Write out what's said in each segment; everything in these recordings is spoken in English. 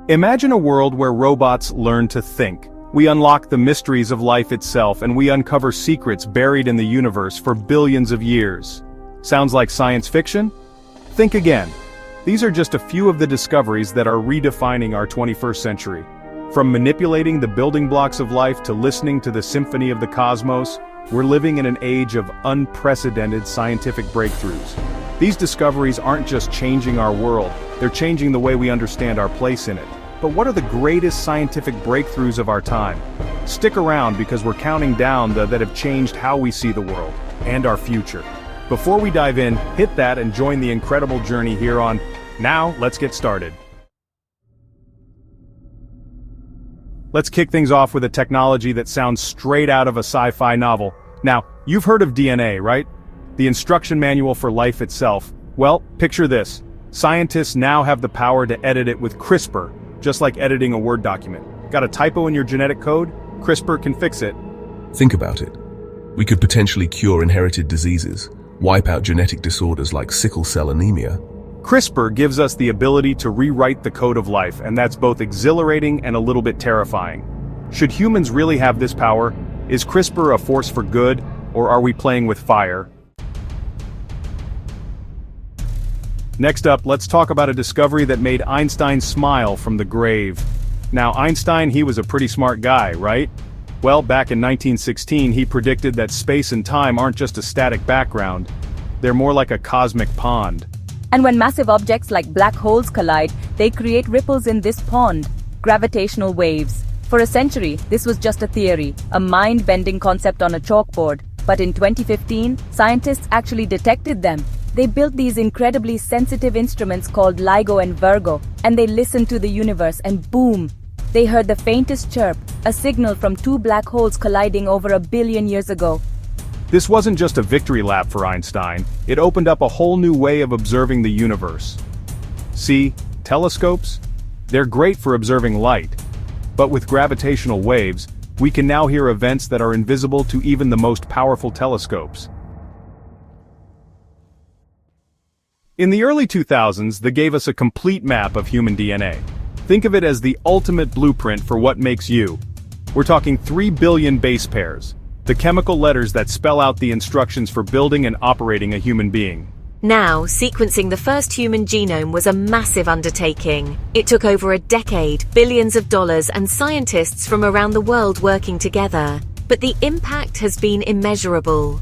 Imagine a world where robots learn to think. We unlock the mysteries of life itself and we uncover secrets buried in the universe for billions of years. Sounds like science fiction? Think again. These are just a few of the discoveries that are redefining our 21st century. From manipulating the building blocks of life to listening to the symphony of the cosmos, we're living in an age of unprecedented scientific breakthroughs. These discoveries aren't just changing our world, they're changing the way we understand our place in it. But what are the greatest scientific breakthroughs of our time? Stick around because we're counting down that have changed how we see the world and our future. Before we dive in, hit that and join the incredible journey here on Now Let's Get Started. Let's kick things off with a technology that sounds straight out of a sci-fi novel. Now, you've heard of DNA, right? The instruction manual for life itself. Well, picture this. Scientists now have the power to edit it with CRISPR, just like editing a Word document. Got a typo in your genetic code? CRISPR can fix it. Think about it. We could potentially cure inherited diseases, wipe out genetic disorders like sickle cell anemia. CRISPR gives us the ability to rewrite the code of life, and that's both exhilarating and a little bit terrifying. Should humans really have this power? Is CRISPR a force for good, or are we playing with fire? Next up, let's talk about a discovery that made Einstein smile from the grave. Now, Einstein, he was a pretty smart guy, right? Well, back in 1916, he predicted that space and time aren't just a static background. They're more like a cosmic pond. And when massive objects like black holes collide, they create ripples in this pond, gravitational waves. For a century, this was just a theory, a mind-bending concept on a chalkboard. But in 2015, scientists actually detected them. They built these incredibly sensitive instruments called LIGO and Virgo, and they listened to the universe and boom! They heard the faintest chirp, a signal from two black holes colliding over 1 billion years ago. This wasn't just a victory lap for Einstein, it opened up a whole new way of observing the universe. See, telescopes? They're great for observing light. But with gravitational waves, we can now hear events that are invisible to even the most powerful telescopes. In the early 2000s, they gave us a complete map of human DNA. Think of it as the ultimate blueprint for what makes you. We're talking 3 billion base pairs, the chemical letters that spell out the instructions for building and operating a human being. Now, sequencing the first human genome was a massive undertaking. It took over a decade, billions of dollars, and scientists from around the world working together. But the impact has been immeasurable.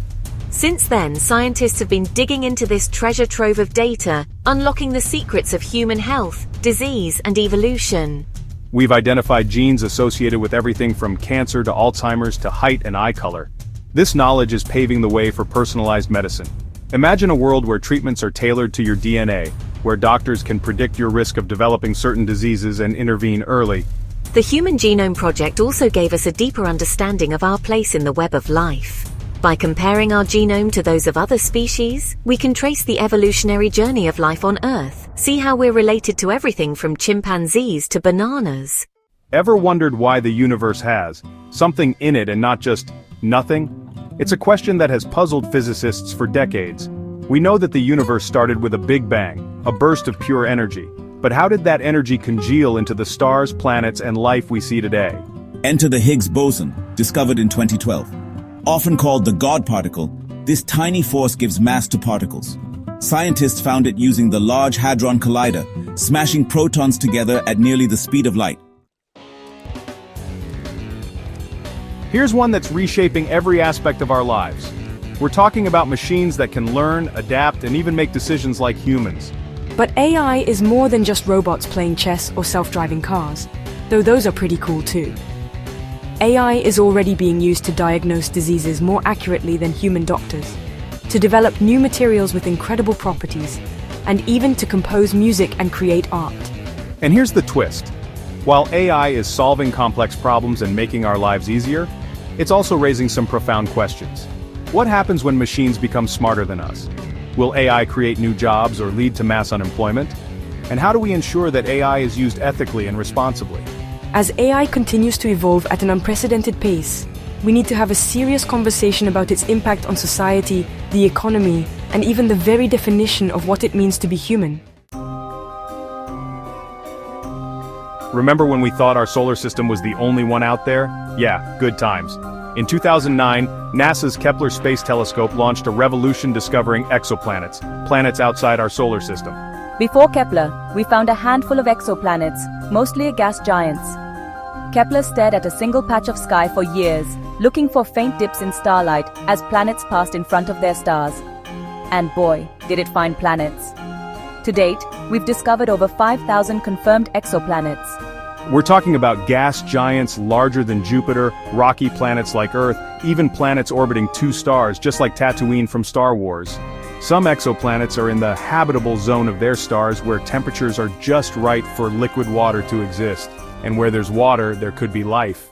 Since then, scientists have been digging into this treasure trove of data, unlocking the secrets of human health, disease, and evolution. We've identified genes associated with everything from cancer to Alzheimer's to height and eye color. This knowledge is paving the way for personalized medicine. Imagine a world where treatments are tailored to your DNA, where doctors can predict your risk of developing certain diseases and intervene early. The Human Genome Project also gave us a deeper understanding of our place in the web of life. By comparing our genome to those of other species, we can trace the evolutionary journey of life on Earth, see how we're related to everything from chimpanzees to bananas. Ever wondered why the universe has something in it and not just nothing? It's a question that has puzzled physicists for decades. We know that the universe started with a big bang, a burst of pure energy. But how did that energy congeal into the stars, planets, and life we see today? Enter the Higgs Boson, discovered in 2012. Often called the God particle, this tiny force gives mass to particles. Scientists found it using the Large Hadron Collider, smashing protons together at nearly the speed of light. Here's one that's reshaping every aspect of our lives. We're talking about machines that can learn, adapt, and even make decisions like humans. But AI is more than just robots playing chess or self-driving cars, though those are pretty cool too. AI is already being used to diagnose diseases more accurately than human doctors, to develop new materials with incredible properties, and even to compose music and create art. And here's the twist. While AI is solving complex problems and making our lives easier, it's also raising some profound questions. What happens when machines become smarter than us? Will AI create new jobs or lead to mass unemployment? And how do we ensure that AI is used ethically and responsibly? As AI continues to evolve at an unprecedented pace, we need to have a serious conversation about its impact on society, the economy, and even the very definition of what it means to be human. Remember when we thought our solar system was the only one out there? Yeah, good times. In 2009, NASA's Kepler Space Telescope launched a revolution discovering exoplanets, planets outside our solar system. Before Kepler, we found a handful of exoplanets, mostly gas giants. Kepler stared at a single patch of sky for years, looking for faint dips in starlight as planets passed in front of their stars. And boy, did it find planets. To date, we've discovered over 5,000 confirmed exoplanets. We're talking about gas giants larger than Jupiter, rocky planets like Earth, even planets orbiting two stars, just like Tatooine from Star Wars. Some exoplanets are in the habitable zone of their stars where temperatures are just right for liquid water to exist. And where there's water, there could be life.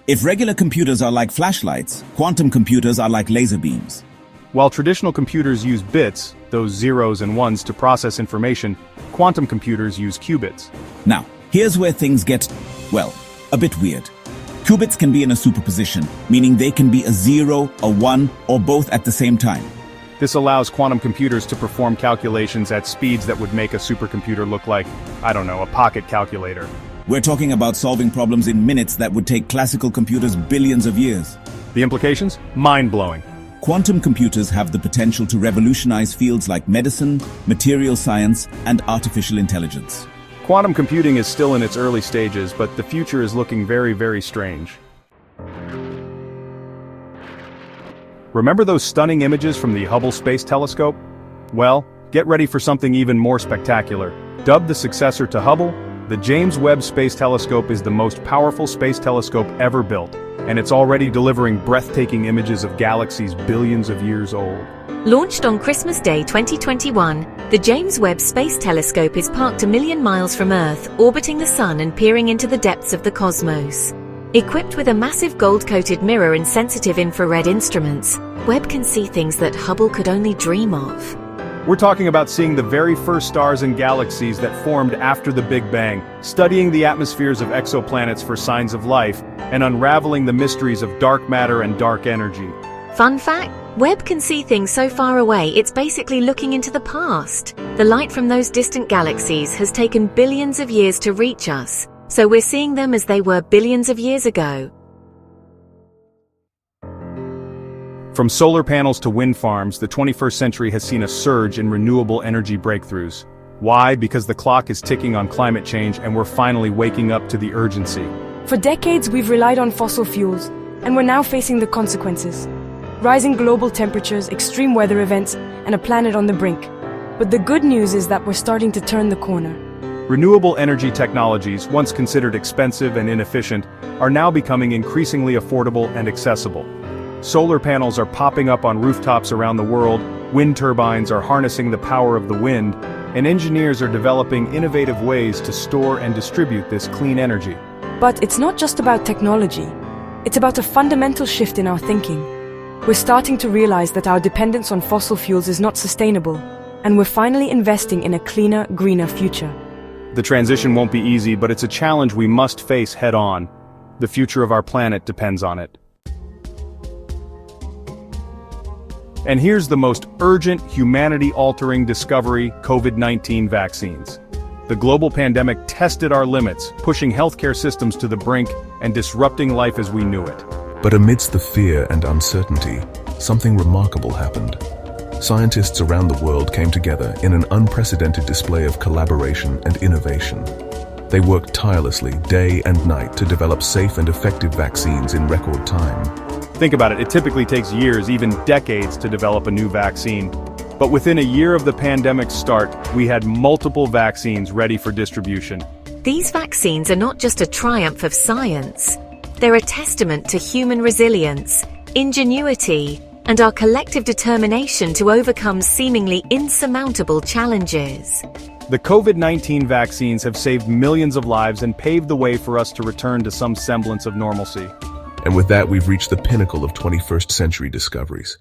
If regular computers are like flashlights, quantum computers are like laser beams. While traditional computers use bits, those zeros and ones, to process information, quantum computers use qubits. Now, here's where things get, well, a bit weird. Qubits can be in a superposition, meaning they can be a 0, a 1, or both at the same time. This allows quantum computers to perform calculations at speeds that would make a supercomputer look like, I don't know, a pocket calculator. We're talking about solving problems in minutes that would take classical computers billions of years. The implications? Mind-blowing. Quantum computers have the potential to revolutionize fields like medicine, material science, and artificial intelligence. Quantum computing is still in its early stages, but the future is looking very, very strange. Remember those stunning images from the Hubble Space Telescope? Well, get ready for something even more spectacular. Dubbed the successor to Hubble, the James Webb Space Telescope is the most powerful space telescope ever built, and it's already delivering breathtaking images of galaxies billions of years old. Launched on Christmas Day 2021, the James Webb Space Telescope is parked 1 million miles from Earth, orbiting the Sun and peering into the depths of the cosmos. Equipped with a massive gold-coated mirror and sensitive infrared instruments, Webb can see things that Hubble could only dream of. We're talking about seeing the very first stars and galaxies that formed after the Big Bang, studying the atmospheres of exoplanets for signs of life, and unraveling the mysteries of dark matter and dark energy. Fun fact, Webb can see things so far away it's basically looking into the past. The light from those distant galaxies has taken billions of years to reach us, so we're seeing them as they were billions of years ago. From solar panels to wind farms, the 21st century has seen a surge in renewable energy breakthroughs. Why? Because the clock is ticking on climate change and we're finally waking up to the urgency. For decades, we've relied on fossil fuels, and we're now facing the consequences. Rising global temperatures, extreme weather events, and a planet on the brink. But the good news is that we're starting to turn the corner. Renewable energy technologies, once considered expensive and inefficient, are now becoming increasingly affordable and accessible. Solar panels are popping up on rooftops around the world, wind turbines are harnessing the power of the wind, and engineers are developing innovative ways to store and distribute this clean energy. But it's not just about technology. It's about a fundamental shift in our thinking. We're starting to realize that our dependence on fossil fuels is not sustainable, and we're finally investing in a cleaner, greener future. The transition won't be easy, but it's a challenge we must face head-on. The future of our planet depends on it. And here's the most urgent, humanity-altering discovery: COVID-19 vaccines. The global pandemic tested our limits, pushing healthcare systems to the brink and disrupting life as we knew it. But amidst the fear and uncertainty, something remarkable happened. Scientists around the world came together in an unprecedented display of collaboration and innovation. They worked tirelessly day and night to develop safe and effective vaccines in record time. Think about it, it typically takes years, even decades, to develop a new vaccine. But within a year of the pandemic's start, we had multiple vaccines ready for distribution. These vaccines are not just a triumph of science. They're a testament to human resilience, ingenuity, and our collective determination to overcome seemingly insurmountable challenges. The COVID-19 vaccines have saved millions of lives and paved the way for us to return to some semblance of normalcy. And with that, we've reached the pinnacle of 21st century discoveries.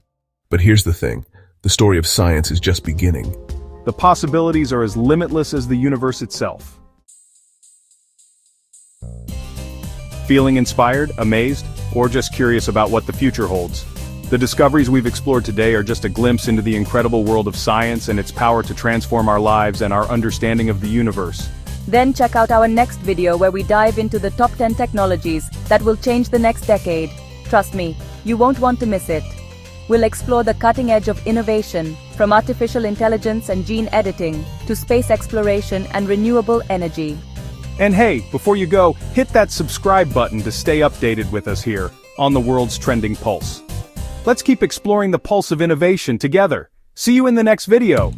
But here's the thing, the story of science is just beginning. The possibilities are as limitless as the universe itself. Feeling inspired, amazed, or just curious about what the future holds? The discoveries we've explored today are just a glimpse into the incredible world of science and its power to transform our lives and our understanding of the universe. Then check out our next video where we dive into the top 10 technologies that will change the next decade. Trust me, you won't want to miss it. We'll explore the cutting edge of innovation, from artificial intelligence and gene editing, to space exploration and renewable energy. And hey, before you go, hit that subscribe button to stay updated with us here, on the world's trending pulse. Let's keep exploring the pulse of innovation together. See you in the next video.